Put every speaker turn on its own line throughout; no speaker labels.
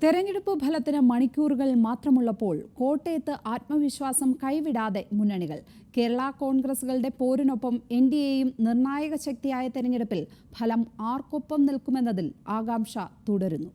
തെരഞ്ഞെടുപ്പ് ഫലത്തിന് മണിക്കൂറുകൾ മാത്രമുള്ളപ്പോൾ കോട്ടയത്ത് ആത്മവിശ്വാസം കൈവിടാതെ മുന്നണികൾ. കേരള കോൺഗ്രസുകളുടെ പോരിനൊപ്പം എൻഡിഎയും നിർണായക ശക്തിയായ തെരഞ്ഞെടുപ്പിൽ ഫലം ആർക്കൊപ്പം നിൽക്കുമെന്നതിൽ ആകാംക്ഷ തുടരുന്നു.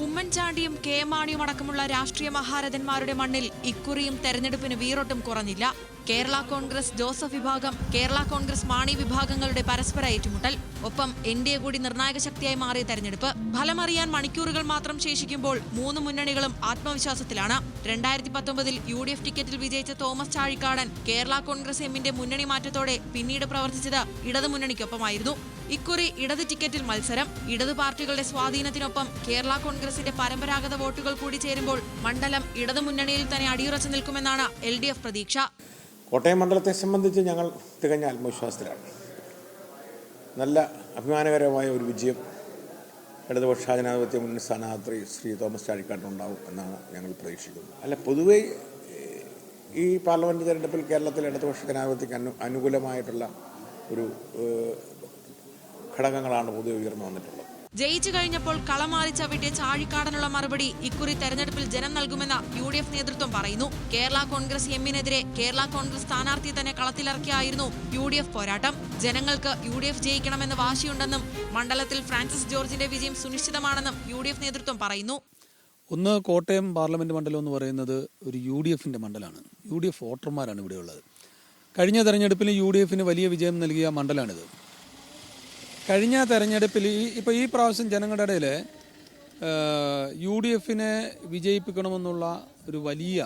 ഉമ്മൻചാണ്ടിയും കെ മാണിയും അടക്കമുള്ള രാഷ്ട്രീയ മഹാരഥന്മാരുടെ മണ്ണിൽ ഇക്കുറിയും തെരഞ്ഞെടുപ്പിന് വീറൊട്ടും കുറഞ്ഞില്ല. കേരള കോൺഗ്രസ് ജോസഫ് വിഭാഗം, കേരള കോൺഗ്രസ് മാണി വിഭാഗങ്ങളുടെ പരസ്പര ഏറ്റുമുട്ടൽ, ഒപ്പം എൻഡിഎ കൂടി നിർണായക ശക്തിയായി മാറിയ തെരഞ്ഞെടുപ്പ്. ഫലമറിയാൻ മണിക്കൂറുകൾ മാത്രം ശേഷിക്കുമ്പോൾ മൂന്ന് മുന്നണികളും ആത്മവിശ്വാസത്തിലാണ്. 2019 UDF ടിക്കറ്റിൽ വിജയിച്ച തോമസ് ചാഴിക്കാടൻ കേരള കോൺഗ്രസ് എമ്മിന്റെ മുന്നണി മാറ്റത്തോടെ പിന്നീട് പ്രവർത്തിച്ചത് ഇടതുമുന്നണിക്കൊപ്പമായിരുന്നു. ഇക്കുറി ഇടത് ടിക്കറ്റിൽ മത്സരം. ഇടതു പാർട്ടികളുടെ സ്വാധീനത്തിനൊപ്പം കേരള കോൺഗ്രസിന്റെ പരമ്പരാഗത വോട്ടുകൾ കൂടി ചേരുമ്പോൾ മണ്ഡലം ഇടതുമുന്നണിയിൽ തന്നെ അടിയുറച്ചു നിൽക്കുമെന്നാണ് LDF പ്രതീക്ഷ.
കോട്ടയം മണ്ഡലത്തെ സംബന്ധിച്ച് ഞങ്ങൾ തികഞ്ഞ ആത്മവിശ്വാസത്തിലാണ്. നല്ല അഭിമാനകരമായ ഒരു വിജയം ഇടതുപക്ഷ ജനാധിപത്യ മുന്നണി സ്ഥാനാർത്ഥി ശ്രീ തോമസ് ചാഴിക്കാടനുണ്ടാവും എന്നാണ് ഞങ്ങൾ പ്രതീക്ഷിക്കുന്നത്. അല്ല, പൊതുവെ ഈ പാർലമെൻറ്റ് തെരഞ്ഞെടുപ്പിൽ കേരളത്തിൽ ഇടതുപക്ഷ ജനാധിപത്യത്തിന് അനുകൂലമായിട്ടുള്ള ഒരു ഘടകങ്ങളാണ് പൊതുവെ ഉയർന്നു വന്നിട്ടുള്ളത്.
ജയിച്ചു കഴിഞ്ഞപ്പോൾ കളമാറി ചവിട്ടിയ ചാഴിക്കാടനുള്ള മറുപടി ഇക്കുറി തെരഞ്ഞെടുപ്പിൽ ജനം നൽകുമെന്ന് UDF നേതൃത്വം പറയുന്നു. കേരള കോൺഗ്രസ് എമ്മിനെതിരെ കേരള കോൺഗ്രസ് സ്ഥാനാർത്ഥിയെ തന്നെ കളത്തിലിറക്കിയായിരുന്നു UDF പോരാട്ടം. ജനങ്ങൾക്ക് UDF ജയിക്കണമെന്ന് വാശിയുണ്ടെന്നും മണ്ഡലത്തിൽ ഫ്രാൻസിസ് ജോർജിന്റെ വിജയം സുനിശ്ചിതമാണെന്നും UDF നേതൃത്വം പറയുന്നു.
ഒന്ന്, കോട്ടയം പാർലമെന്റ് മണ്ഡലം എന്ന് പറയുന്നത് ഒരു UDFന്റെ മണ്ഡലമാണ്. UDF വോട്ടർമാരാണ് ഇവിടെയുള്ളത്. കഴിഞ്ഞ തെരഞ്ഞെടുപ്പിൽ UDFന് വലിയ വിജയം നൽകിയ മണ്ഡലമാണിത്. കഴിഞ്ഞ തെരഞ്ഞെടുപ്പിൽ ഇപ്പോൾ ഈ പ്രാവശ്യം ജനങ്ങളുടെ ഇടയിൽ UDFനെ വിജയിപ്പിക്കണമെന്നുള്ള ഒരു വലിയ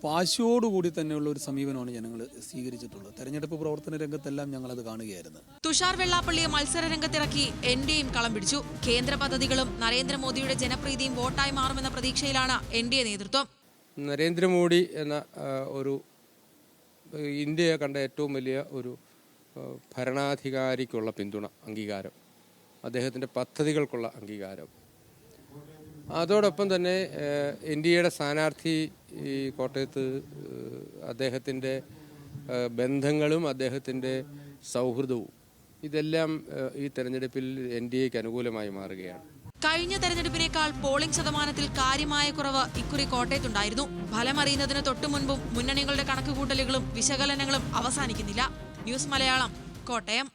വാശിയോടുകൂടി തന്നെയുള്ള ഒരു സമീപനമാണ് ജനങ്ങൾ സ്വീകരിച്ചിട്ടുള്ളത്. തെരഞ്ഞെടുപ്പ് പ്രവർത്തന രംഗത്തെല്ലാം ഞങ്ങളത് കാണുകയായിരുന്നു.
തുഷാർ വെള്ളാപ്പള്ളിയെ മത്സര രംഗത്തിറക്കി എൻഡിഎയും കളം പിടിച്ചു. കേന്ദ്ര പദ്ധതികളും നരേന്ദ്രമോദിയുടെ ജനപ്രീതിയും വോട്ടായി മാറുമെന്ന പ്രതീക്ഷയിലാണ് എൻഡിഎ നേതൃത്വം.
നരേന്ദ്രമോദി എന്ന ഒരു ഇന്ത്യയെ കണ്ട ഏറ്റവും വലിയ ഒരു ഭരണാധികാരിക്കുള്ള പിന്തുണ, അംഗീകാരം, അദ്ദേഹത്തിൻ്റെ പദ്ധതികൾക്കുള്ള അംഗീകാരം, അതോടൊപ്പം തന്നെ NDAയുടെ സ്ഥാനാർത്ഥി ഈ കോട്ടയത്ത് അദ്ദേഹത്തിൻ്റെ ബന്ധങ്ങളും അദ്ദേഹത്തിൻ്റെ സൗഹൃദവും ഇതെല്ലാം ഈ തെരഞ്ഞെടുപ്പിൽ NDAയ്ക്ക് അനുകൂലമായി മാറുകയാണ്.
കഴിഞ്ഞ തെരഞ്ഞെടുപ്പിനേക്കാൾ പോളിംഗ് ശതമാനത്തിൽ കാര്യമായ കുറവ് ഇക്കുറി കോട്ടയത്തുണ്ടായിരുന്നു. ഫലമറിയുന്നതിന് തൊട്ടുമുൻപും മുന്നണികളുടെ കണക്കുകൂട്ടലുകളും വിശകലനങ്ങളും അവസാനിക്കുന്നില്ല. ന്യൂസ് മലയാളം, കോട്ടയം.